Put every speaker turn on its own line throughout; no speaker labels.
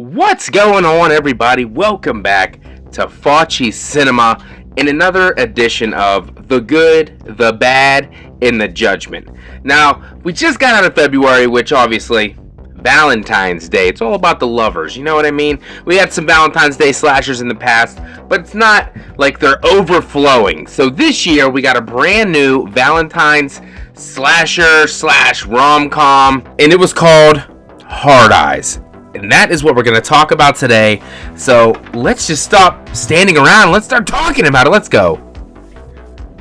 What's going on, everybody? Welcome back to Faccis Cinema in another edition of The Good, The Bad, and The Judgment. Now, we just got out of February, which obviously, Valentines Day. It's all about the lovers, you know what I mean? We had some Valentine's Day slashers in the past, but it's not like they're overflowing. So this year, we got a brand new Valentine's slasher / rom-com, and it was called Hard Eyes. And that is what we're going to talk about today. So let's just stop standing around. Let's start talking about it. Let's go.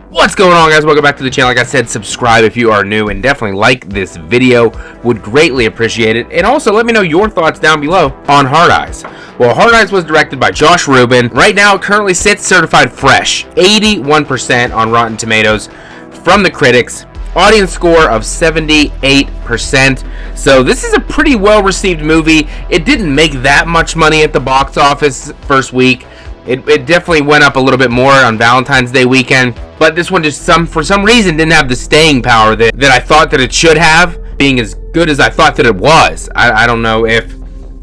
What's going on, guys? Welcome back to the channel. Like I said, subscribe if you are new, and definitely like this video. Would greatly appreciate it. And also let me know your thoughts down below on Hard Eyes. Well, Hard Eyes was directed by Josh Rubin. Right now, it currently sits certified fresh. 81% on Rotten Tomatoes from the critics. Audience score of 78%. So this is a pretty well-received movie. It didn't make that much money at the box office first week. It definitely went up a little bit more on Valentine's Day weekend. But this one just for some reason didn't have the staying power that I thought that it should have, being as good as I thought that it was. I don't know if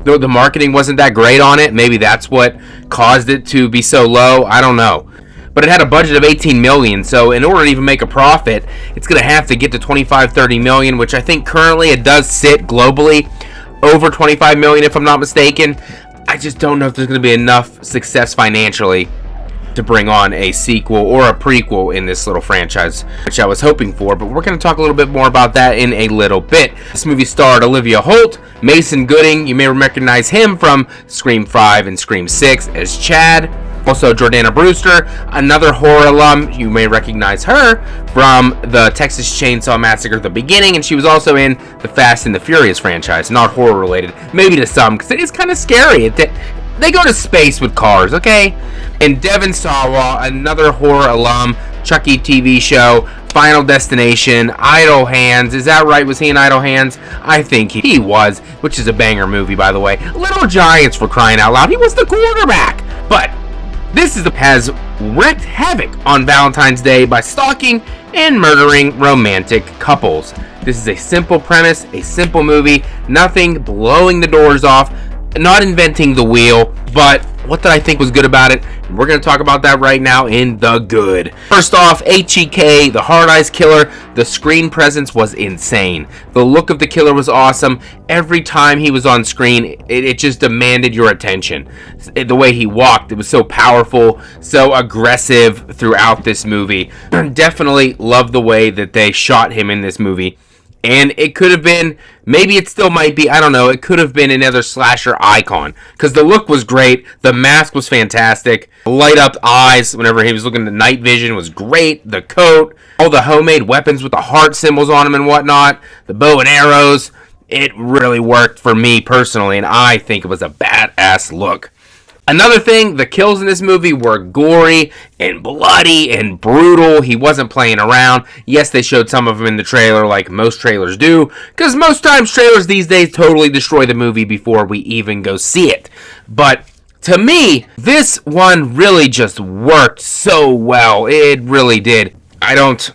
the marketing wasn't that great on it. Maybe that's what caused it to be so low. I don't know. But it had a budget of $18 million, so in order to even make a profit, it's going to have to get to $25-30 million, which I think currently it does sit globally over $25 million, if I'm not mistaken. I just don't know if there's going to be enough success financially to bring on a sequel or a prequel in this little franchise, which I was hoping for, but we're going to talk a little bit more about that in a little bit. This movie starred Olivia Holt, Mason Gooding. You may recognize him from Scream 5 and Scream 6 as Chad. Also, Jordana Brewster, another horror alum. You may recognize her from the Texas Chainsaw Massacre, the beginning, and she was also in the Fast and the Furious franchise. Not horror related, maybe to some, because it is kind of scary. They go to space with cars, okay? And Devon Sawa, another horror alum, Chucky TV show, Final Destination, Idle Hands. Is that right? Was he in Idle Hands? I think he was, which is a banger movie, by the way. Little Giants, for crying out loud. He was the quarterback. But this has wreaked havoc on Valentine's Day by stalking and murdering romantic couples. This is a simple premise, a simple movie, nothing blowing the doors off, not inventing the wheel, but what did I think was good about it? We're going to talk about that right now in The Good. First off, HEK, the Hard Eyes killer. The screen presence was insane. The look of the killer was awesome. Every time he was on screen, it just demanded your attention. The way he walked, it was so powerful, so aggressive throughout this movie. Definitely love the way that they shot him in this movie. And it could have been, maybe it still might be, I don't know, it could have been another slasher icon. Because the look was great, the mask was fantastic, light up eyes whenever he was looking at night vision was great, the coat, all the homemade weapons with the heart symbols on them and whatnot, the bow and arrows, it really worked for me personally, and I think it was a badass look. Another thing, the kills in this movie were gory and bloody and brutal. He wasn't playing around. Yes, they showed some of them in the trailer like most trailers do, because most times trailers these days totally destroy the movie before we even go see it. But to me, this one really just worked so well. It really did.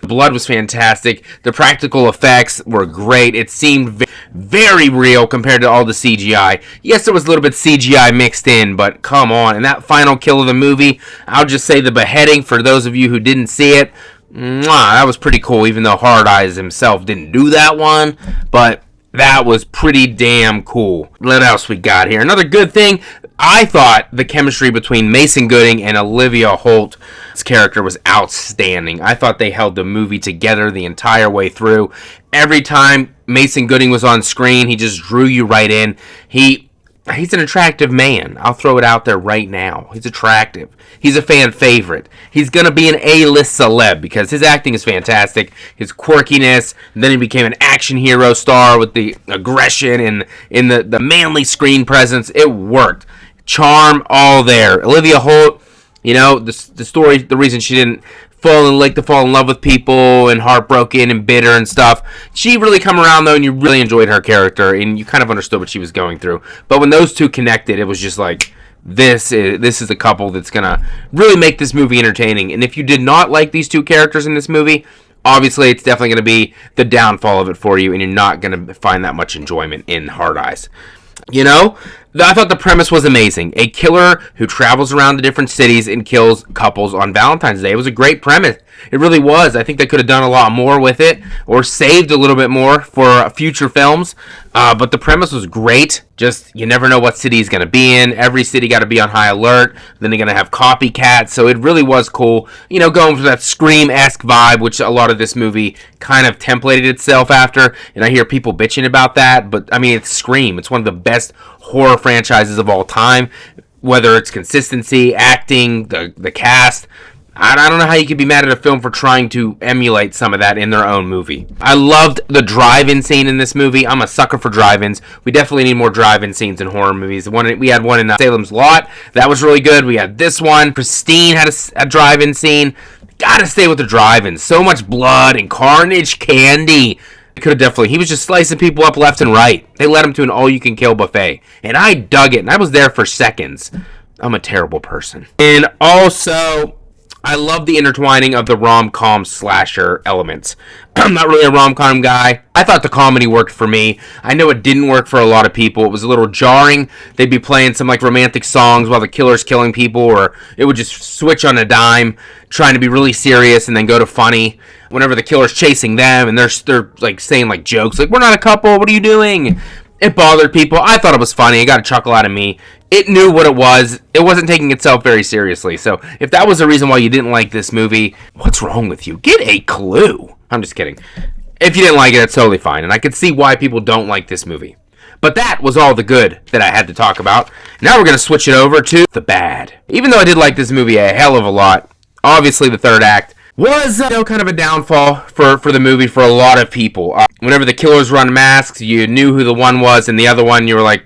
Blood was fantastic. The practical effects were great. It seemed very real compared to all the CGI. Yes, there was a little bit CGI mixed in, but come on. And that final kill of the movie, I'll just say the beheading, for those of you who didn't see it, that was pretty cool, even though Hard Eyes himself didn't do that one. But that was pretty damn cool. What else we got here? Another good thing, I thought the chemistry between Mason Gooding and Olivia Holt's character was outstanding. I thought they held the movie together the entire way through. Every time Mason Gooding was on screen, he just drew you right in. He's an attractive man. I'll throw it out there right now. He's attractive. He's a fan favorite. He's going to be an A-list celeb because his acting is fantastic. His quirkiness. And then he became an action hero star with the aggression and in the manly screen presence. It worked. Charm, all there. Olivia Holt, you know, the story, the reason she didn't fall in love with people and heartbroken and bitter and stuff. She really come around though, and you really enjoyed her character, and you kind of understood what she was going through. But when those two connected, it was just like, this is a couple that's gonna really make this movie entertaining. And if you did not like these two characters in this movie, obviously it's definitely gonna be the downfall of it for you, and you're not gonna find that much enjoyment in Hard Eyes. You know, I thought the premise was amazing. A killer who travels around to different cities and kills couples on Valentine's Day. It was a great premise. It really was. I think they could have done a lot more with it, or saved a little bit more for future films. But the premise was great. Just, you never know what city he's going to be in. Every city got to be on high alert. Then they're going to have copycats. So it really was cool. You know, going for that Scream-esque vibe, which a lot of this movie kind of templated itself after. And I hear people bitching about that. But, I mean, it's Scream. It's one of the best horror franchises of all time. Whether it's consistency, acting, the cast. I don't know how you could be mad at a film for trying to emulate some of that in their own movie. I loved the drive-in scene in this movie. I'm a sucker for drive-ins. We definitely need more drive-in scenes in horror movies. We had one in Salem's Lot. That was really good. We had this one. Christine had a drive-in scene. Gotta stay with the drive-ins. So much blood and carnage candy. Could have definitely. He was just slicing people up left and right. They led him to an all-you-can-kill buffet. And I dug it. And I was there for seconds. I'm a terrible person. And also, I love the intertwining of the rom-com slasher elements. I'm not really a rom-com guy. I thought the comedy worked for me. I know it didn't work for a lot of people. It was a little jarring. They'd be playing some like romantic songs while the killer's killing people, or it would just switch on a dime, trying to be really serious and then go to funny whenever the killer's chasing them, and they're like saying like jokes like, "We're not a couple, what are you doing?" It bothered people. I thought it was funny. It got a chuckle out of me. It knew what it was. It wasn't taking itself very seriously. So if that was the reason why you didn't like this movie, what's wrong with you? Get a clue. I'm just kidding. If you didn't like it, it's totally fine. And I could see why people don't like this movie. But that was all the good that I had to talk about. Now we're going to switch it over to the bad. Even though I did like this movie a hell of a lot, obviously the third act was kind of a downfall for the movie for a lot of people. Whenever the killers run masks, you knew who the one was, and the other one, you were like,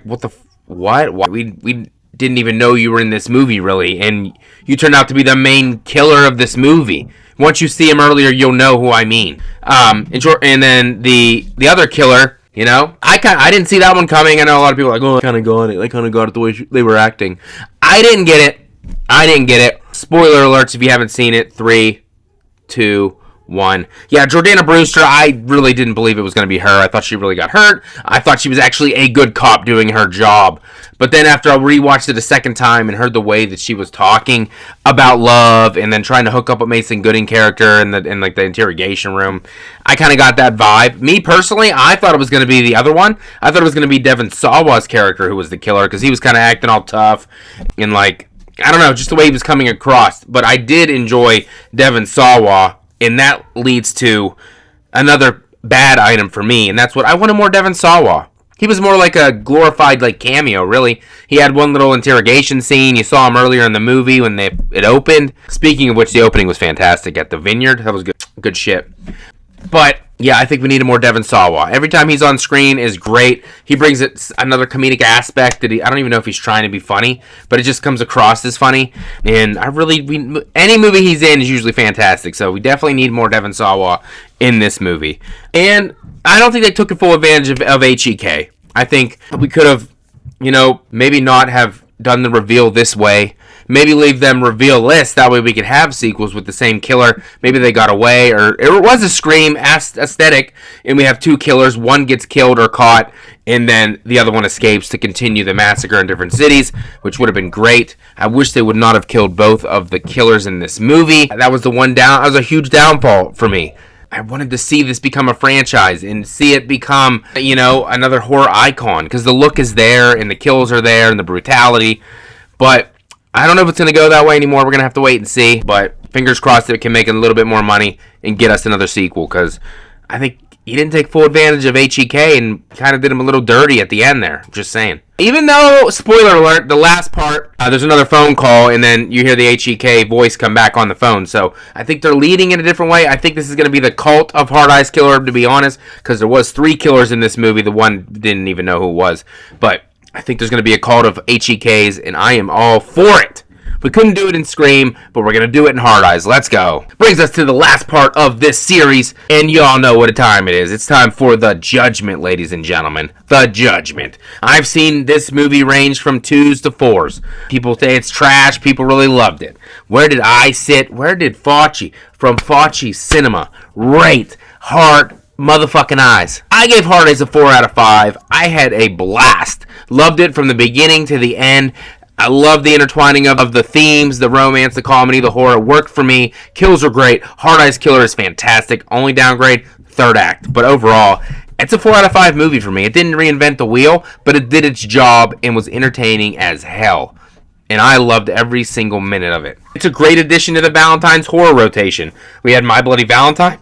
what? We didn't even know you were in this movie, really, and you turned out to be the main killer of this movie. Once you see him earlier, you'll know who I mean. And then the other killer, you know, I didn't see that one coming. I know a lot of people are like, oh, I kind of got it. I kind of got it the way they were acting. I didn't get it. Spoiler alerts if you haven't seen it. 3, 2, 1. Yeah, Jordana Brewster, I really didn't believe it was going to be her. I thought she really got hurt. I thought she was actually a good cop doing her job. But then after I rewatched it a second time and heard the way that she was talking about love and then trying to hook up with Mason Gooding character in the interrogation room, I kind of got that vibe. Me personally, I thought it was going to be the other one. I thought it was going to be Devon Sawa's character who was the killer, because he was kind of acting all tough and like, I don't know, just the way he was coming across. But I did enjoy Devon Sawa, and that leads to another bad item for me, and that's what I wanted more Devon Sawa. He was more like a glorified like cameo, really. He had one little interrogation scene. You saw him earlier in the movie when it opened. Speaking of which, the opening was fantastic at the Vineyard. That was good shit. But yeah, I think we needed more Devon Sawa. Every time he's on screen is great. He brings it another comedic aspect that I don't even know if he's trying to be funny, but it just comes across as funny. And any movie he's in is usually fantastic. So we definitely need more Devon Sawa in this movie. And I don't think they took full advantage of HEK. I think we could have, maybe not have done the reveal this way. Maybe leave them reveal-less. That way we could have sequels with the same killer. Maybe they got away, or it was a Scream aesthetic, and we have two killers. One gets killed or caught, and then the other one escapes to continue the massacre in different cities, which would have been great. I wish they would not have killed both of the killers in this movie. That was a huge downfall for me. I wanted to see this become a franchise and see it become, another horror icon, because the look is there, and the kills are there, and the brutality, but I don't know if it's going to go that way anymore. We're going to have to wait and see. But fingers crossed that it can make a little bit more money and get us another sequel. Because I think he didn't take full advantage of HEK and kind of did him a little dirty at the end there. Just saying. Even though, spoiler alert, the last part, there's another phone call. And then you hear the HEK voice come back on the phone. So I think they're leading in a different way. I think this is going to be the cult of Hard Eyes Killer, to be honest. Because there was 3 killers in this movie. The one didn't even know who it was. But I think there's going to be a cult of HEKs, and I am all for it. We couldn't do it in Scream, but we're going to do it in Hard Eyes. Let's go. Brings us to the last part of this series, and y'all know what time it is. It's time for the Judgment, ladies and gentlemen. The Judgment. I've seen this movie range from 2s to 4s. People say it's trash. People really loved it. Where did I sit? Where did Facci from Faccis Cinema rate motherfucking eyes. I gave Hard Eyes a 4 out of 5. I had a blast. Loved it from the beginning to the end. I love the intertwining of the themes, the romance, the comedy, the horror. It worked for me. Kills are great. Hard Eyes Killer is fantastic. Only downgrade, third act. But overall, it's a 4 out of 5 movie for me. It didn't reinvent the wheel, but it did its job and was entertaining as hell. And I loved every single minute of it. It's a great addition to the Valentines horror rotation. We had My Bloody Valentine.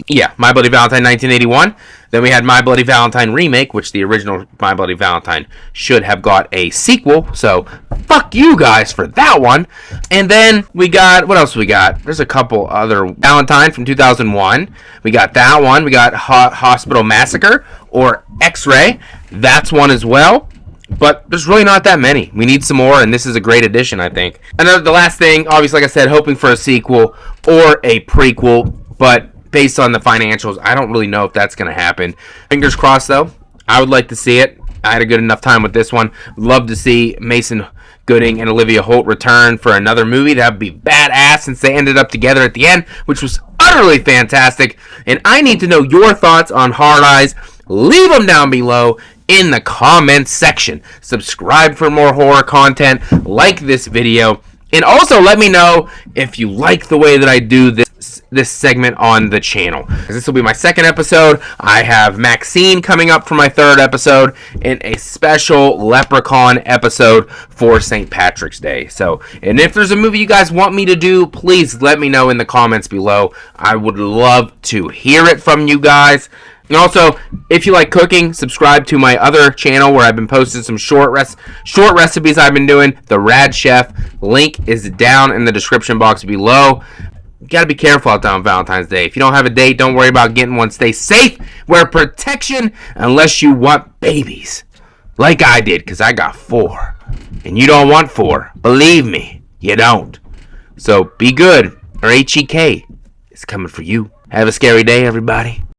Yeah, My Bloody Valentine 1981. Then we had My Bloody Valentine Remake, which the original My Bloody Valentine should have got a sequel. So, fuck you guys for that one. And then we got, what else we got? There's a couple other. Valentine from 2001. We got that one. We got Hospital Massacre or X-Ray. That's one as well. But there's really not that many. We need some more, and this is a great addition, I think. And the last thing, obviously, like I said, hoping for a sequel or a prequel. But based on the financials, I don't really know if that's going to happen. Fingers crossed, though. I would like to see it. I had a good enough time with this one. Love to see Mason Gooding and Olivia Holt return for another movie. That would be badass since they ended up together at the end, which was utterly fantastic. And I need to know your thoughts on Hard Eyes. Leave them down below in the comments section. Subscribe for more horror content. Like this video. And also let me know if you like the way that I do this segment on the channel. This will be my second episode. I have Maxine coming up for my third episode and a special Leprechaun episode for St. Patrick's Day. So, and if there's a movie you guys want me to do, please let me know in the comments below. I would love to hear it from you guys. And also, if you like cooking, subscribe to my other channel where I've been posting some short recipes I've been doing. The Rad Chef. Link is down in the description box below. You gotta be careful out there on Valentine's Day. If you don't have a date, don't worry about getting one. Stay safe. Wear protection unless you want babies. Like I did, because I got 4. And you don't want 4. Believe me, you don't. So be good, or HEK is coming for you. Have a scary day, everybody.